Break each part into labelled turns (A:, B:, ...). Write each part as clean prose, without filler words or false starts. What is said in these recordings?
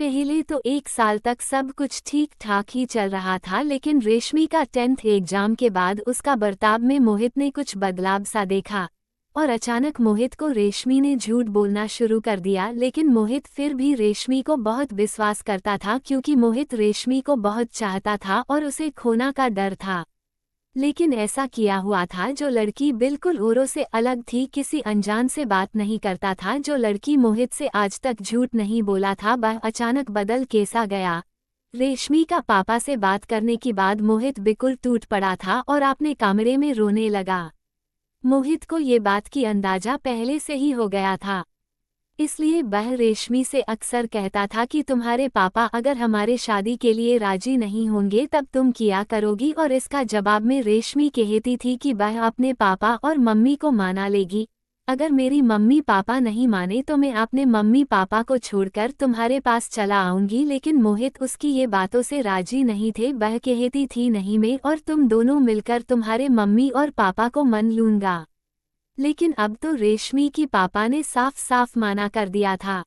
A: पहले तो 1 साल तक सब कुछ ठीक ठाक ही चल रहा था, लेकिन रेशमी का 10th एग्जाम के बाद उसका बर्ताव में मोहित ने कुछ बदलाव सा देखा। और अचानक मोहित को रेशमी ने झूठ बोलना शुरू कर दिया, लेकिन मोहित फिर भी रेशमी को बहुत विश्वास करता था क्योंकि मोहित रेशमी को बहुत चाहता था और उसे खोना का डर था। लेकिन ऐसा किया हुआ था जो लड़की बिल्कुल औरों से अलग थी, किसी अनजान से बात नहीं करता था। जो लड़की मोहित से आज तक झूठ नहीं बोला था वह अचानक बदल कैसा गया। रेशमी का पापा से बात करने के बाद मोहित बिल्कुल टूट पड़ा था और अपने कमरे में रोने लगा। मोहित को ये बात की अंदाजा पहले से ही हो गया था, इसलिए वह रेशमी से अक्सर कहता था कि तुम्हारे पापा अगर हमारे शादी के लिए राजी नहीं होंगे तब तुम किया करोगी, और इसका जवाब में रेशमी कहती थी कि वह अपने पापा और मम्मी को माना लेगी। अगर मेरी मम्मी पापा नहीं माने तो मैं अपने मम्मी पापा को छोड़कर तुम्हारे पास चला आऊंगी, लेकिन मोहित उसकी ये बातों से राजी नहीं थे। वह कहती थी नहीं, मैं और तुम दोनों मिलकर तुम्हारे मम्मी और पापा को मन लूंगा। लेकिन अब तो रेशमी की पापा ने साफ साफ माना कर दिया था।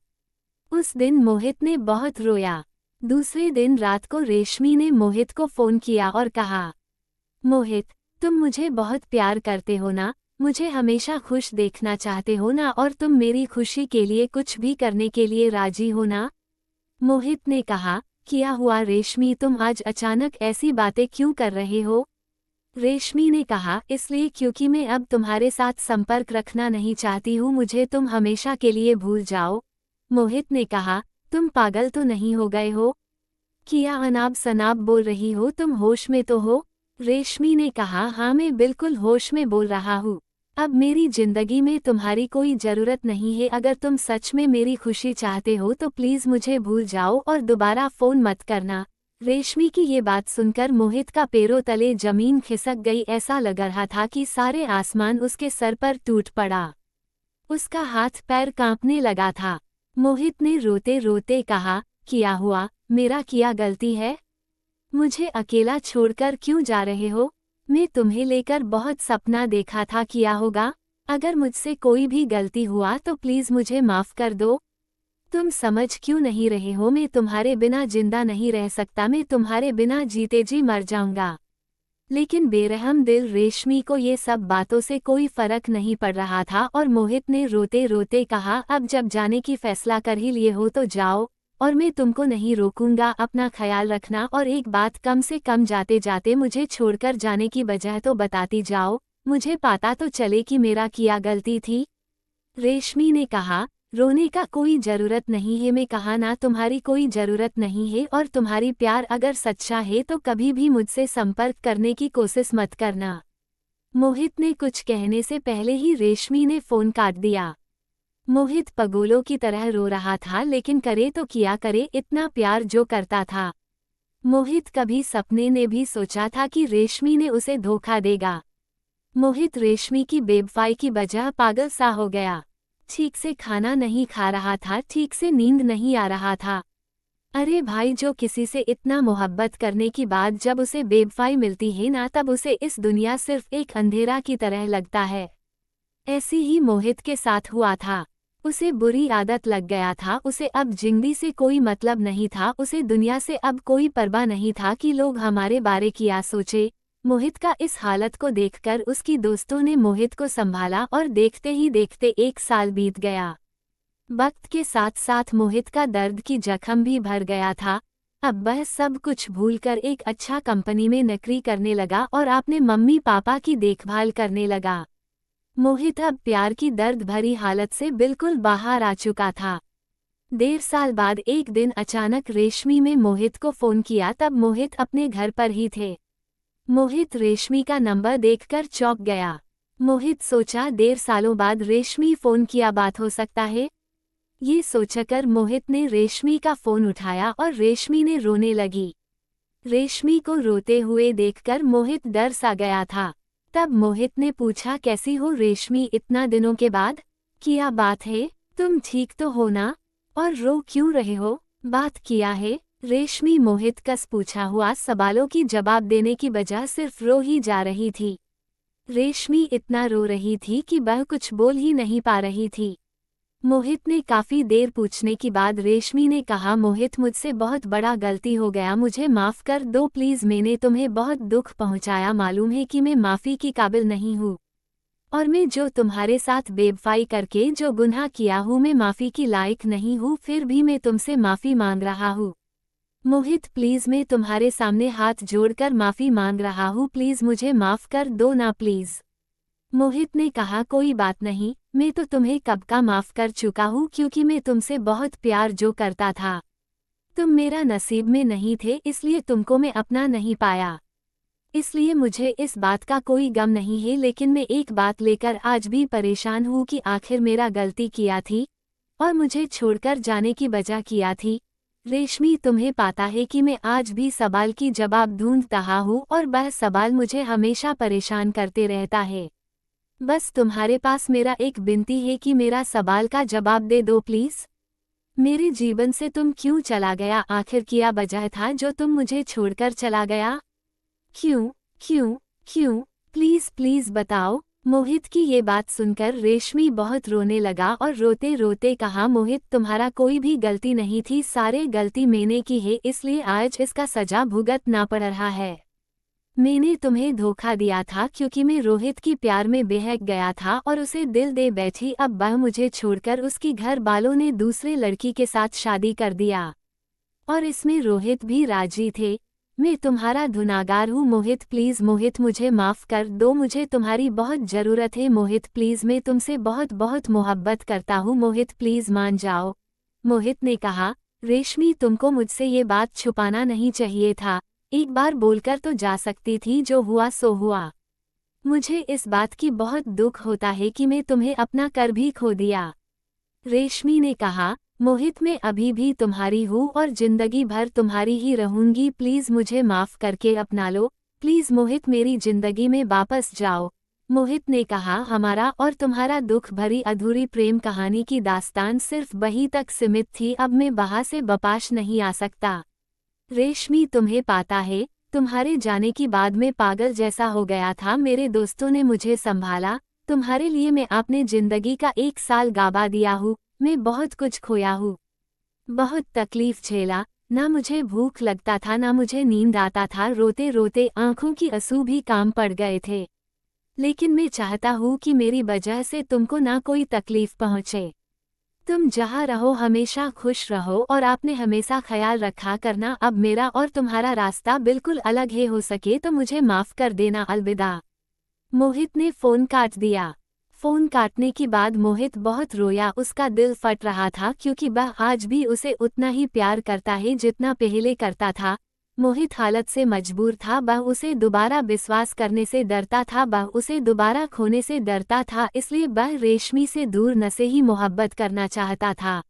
A: उस दिन मोहित ने बहुत रोया। दूसरे दिन रात को रेशमी ने मोहित को फोन किया और कहा, मोहित, तुम मुझे बहुत प्यार करते हो ना, मुझे हमेशा खुश देखना चाहते हो ना, और तुम मेरी खुशी के लिए कुछ भी करने के लिए राजी हो ना? मोहित ने कहा, क्या हुआ रेशमी, तुम आज अचानक ऐसी बातें क्यों कर रहे हो? रेशमी ने कहा, इसलिए क्योंकि मैं अब तुम्हारे साथ संपर्क रखना नहीं चाहती हूँ, मुझे तुम हमेशा के लिए भूल जाओ। मोहित ने कहा, तुम पागल तो नहीं हो गए हो? क्या अनाप शनाप बोल रही हो, तुम होश में तो हो? रेशमी ने कहा, हाँ मैं बिल्कुल होश में बोल रहा हूँ। अब मेरी जिंदगी में तुम्हारी कोई ज़रूरत नहीं है। अगर तुम सच में मेरी खुशी चाहते हो तो प्लीज़ मुझे भूल जाओ और दोबारा फ़ोन मत करना। रेशमी की ये बात सुनकर मोहित का पैरों तले जमीन खिसक गई। ऐसा लग रहा था कि सारे आसमान उसके सर पर टूट पड़ा। उसका हाथ पैर कांपने लगा था। मोहित ने रोते रोते कहा, क्या हुआ, मेरा क्या गलती है? मुझे अकेला छोड़कर क्यों जा रहे हो? मैं तुम्हें लेकर बहुत सपना देखा था, किया होगा। अगर मुझसे कोई भी गलती हुआ तो प्लीज़ मुझे माफ़ कर दो। तुम समझ क्यों नहीं रहे हो, मैं तुम्हारे बिना जिंदा नहीं रह सकता, मैं तुम्हारे बिना जीते जी मर जाऊंगा। लेकिन बेरहम दिल रेशमी को ये सब बातों से कोई फर्क नहीं पड़ रहा था और मोहित ने रोते रोते कहा, अब जब जाने की फैसला कर ही लिए हो तो जाओ, और मैं तुमको नहीं रोकूंगा। अपना ख्याल रखना, और एक बात, कम से कम जाते जाते मुझे छोड़कर जाने की वजह तो बताती जाओ, मुझे पता तो चले कि मेरा क्या गलती थी। रेशमी ने कहा, रोने का कोई ज़रूरत नहीं है, मैं कहा ना तुम्हारी कोई ज़रूरत नहीं है, और तुम्हारी प्यार अगर सच्चा है तो कभी भी मुझसे संपर्क करने की कोशिश मत करना। मोहित ने कुछ कहने से पहले ही रेशमी ने फ़ोन काट दिया। मोहित पगोलों की तरह रो रहा था, लेकिन करे तो क्या करे, इतना प्यार जो करता था। मोहित कभी सपने ने भी सोचा था कि रेशमी ने उसे धोखा देगा। मोहित रेशमी की बेवफाई की वजह पागल सा हो गया। ठीक से खाना नहीं खा रहा था, ठीक से नींद नहीं आ रहा था। अरे भाई, जो किसी से इतना मोहब्बत करने के बाद जब उसे बेवफाई मिलती है ना, तब उसे इस दुनिया सिर्फ एक अंधेरा की तरह लगता है। ऐसी ही मोहित के साथ हुआ था। उसे बुरी आदत लग गया था। उसे अब जिंदगी से कोई मतलब नहीं था। उसे दुनिया से अब कोई परवाह नहीं था कि लोग हमारे बारे क्या सोचे। मोहित का इस हालत को देखकर उसकी दोस्तों ने मोहित को संभाला और देखते ही देखते 1 साल बीत गया। वक्त के साथ साथ मोहित का दर्द की जख्म भी भर गया था। अब वह सब कुछ भूलकर एक अच्छा कंपनी में नौकरी करने लगा और अपने मम्मी पापा की देखभाल करने लगा। मोहित अब प्यार की दर्द भरी हालत से बिल्कुल बाहर आ चुका था। 1.5 साल बाद एक दिन अचानक रेशमी में मोहित को फ़ोन किया, तब मोहित अपने घर पर ही थे। मोहित रेशमी का नंबर देखकर चौंक गया। मोहित सोचा, 1.5 सालों बाद रेशमी फ़ोन किया, बात हो सकता है। ये सोचकर मोहित ने रेशमी का फ़ोन उठाया और रेशमी ने रोने लगी। रेशमी को रोते हुए देखकर मोहित डर सा गया था। तब मोहित ने पूछा, कैसी हो रेशमी, इतना दिनों के बाद? क्या बात है, तुम ठीक तो हो ना, और रो क्यों रहे हो, बात क्या है? रेशमी मोहित का पूछा हुआ सवालों की जवाब देने की बजाय सिर्फ रो ही जा रही थी। रेशमी इतना रो रही थी कि वह कुछ बोल ही नहीं पा रही थी। मोहित ने काफी देर पूछने के बाद रेशमी ने कहा, मोहित मुझसे बहुत बड़ा गलती हो गया, मुझे माफ कर दो प्लीज, मैंने तुम्हें बहुत दुख पहुंचाया, मालूम है कि मैं माफी की काबिल नहीं हूँ और मैं जो तुम्हारे साथ बेवफाई करके जो गुनाह किया हूँ मैं माफी की लायक नहीं हूँ, फिर भी मैं तुमसे माफी मांग रहा हूँ। मोहित प्लीज, मैं तुम्हारे सामने हाथ जोड़कर माफी मांग रहा हूँ, प्लीज मुझे माफ कर दो ना प्लीज। मोहित ने कहा, कोई बात नहीं, मैं तो तुम्हें कब का माफ कर चुका हूँ क्योंकि मैं तुमसे बहुत प्यार जो करता था। तुम मेरा नसीब में नहीं थे इसलिए तुमको मैं अपना नहीं पाया, इसलिए मुझे इस बात का कोई गम नहीं है, लेकिन मैं एक बात लेकर आज भी परेशान हूँ कि आखिर मेरा गलती किया थी और मुझे छोड़कर जाने की वजह किया थी। रेशमी, तुम्हें पता है कि मैं आज भी सवाल की जवाब ढूंढ रहा हूँ और वह सवाल मुझे हमेशा परेशान करते रहता है। बस तुम्हारे पास मेरा एक विनती है कि मेरा सवाल का जवाब दे दो प्लीज। मेरे जीवन से तुम क्यों चला गया, आखिर क्या वजह था जो तुम मुझे छोड़कर चला गया? क्यों क्यों क्यों, प्लीज प्लीज बताओ। मोहित की ये बात सुनकर रेशमी बहुत रोने लगा और रोते रोते कहा, मोहित तुम्हारा कोई भी गलती नहीं थी, सारे गलती मैंने की है, इसलिए आज इसका सजा भुगतना पड़ रहा है। मैंने तुम्हें धोखा दिया था क्योंकि मैं रोहित की प्यार में बहक गया था और उसे दिल दे बैठी, अब वह मुझे छोड़कर उसकी घर वालों ने दूसरे लड़की के साथ शादी कर दिया और इसमें रोहित भी राजी थे। मैं तुम्हारा गुनहगार हूँ मोहित, प्लीज मोहित मुझे माफ कर दो, मुझे तुम्हारी बहुत ज़रूरत है मोहित, प्लीज मैं तुमसे बहुत बहुत मोहब्बत करता हूँ मोहित, प्लीज मान जाओ। मोहित ने कहा, रेशमी तुमको मुझसे ये बात छुपाना नहीं चाहिए था, एक बार बोलकर तो जा सकती थी, जो हुआ सो हुआ। मुझे इस बात की बहुत दुख होता है कि मैं तुम्हें अपना कर भी खो दिया। रेशमी ने कहा, मोहित मैं अभी भी तुम्हारी हूँ और जिंदगी भर तुम्हारी ही रहूंगी, प्लीज मुझे माफ करके अपना लो, प्लीज मोहित मेरी जिंदगी में वापस जाओ। मोहित ने कहा, हमारा और तुम्हारा दुख भरी अधूरी प्रेम कहानी की दास्तान सिर्फ वहीं तक सीमित थी, अब मैं वहां से वापस नहीं आ सकता। रेशमी तुम्हें पता है, तुम्हारे जाने की बाद में पागल जैसा हो गया था, मेरे दोस्तों ने मुझे संभाला, तुम्हारे लिए मैं अपने जिंदगी का 1 साल गवा दिया हूँ, मैं बहुत कुछ खोया हूँ, बहुत तकलीफ झेला, ना मुझे भूख लगता था ना मुझे नींद आता था, रोते रोते आंखों की आंसू भी काम पड़ गए थे, लेकिन मैं चाहता हूँ कि मेरी वजह से तुमको ना कोई तकलीफ पहुँचे। तुम जहाँ रहो हमेशा खुश रहो और आपने हमेशा ख्याल रखा करना, अब मेरा और तुम्हारा रास्ता बिल्कुल अलग है, हो सके तो मुझे माफ कर देना, अलविदा। मोहित ने फोन काट दिया। फोन काटने के बाद मोहित बहुत रोया, उसका दिल फट रहा था क्योंकि वह आज भी उसे उतना ही प्यार करता है जितना पहले करता था। मोहित हालत से मजबूर था, वह उसे दोबारा विश्वास करने से डरता था, वह उसे दोबारा खोने से डरता था, इसलिए वह रेशमी से दूर न से ही मोहब्बत करना चाहता था।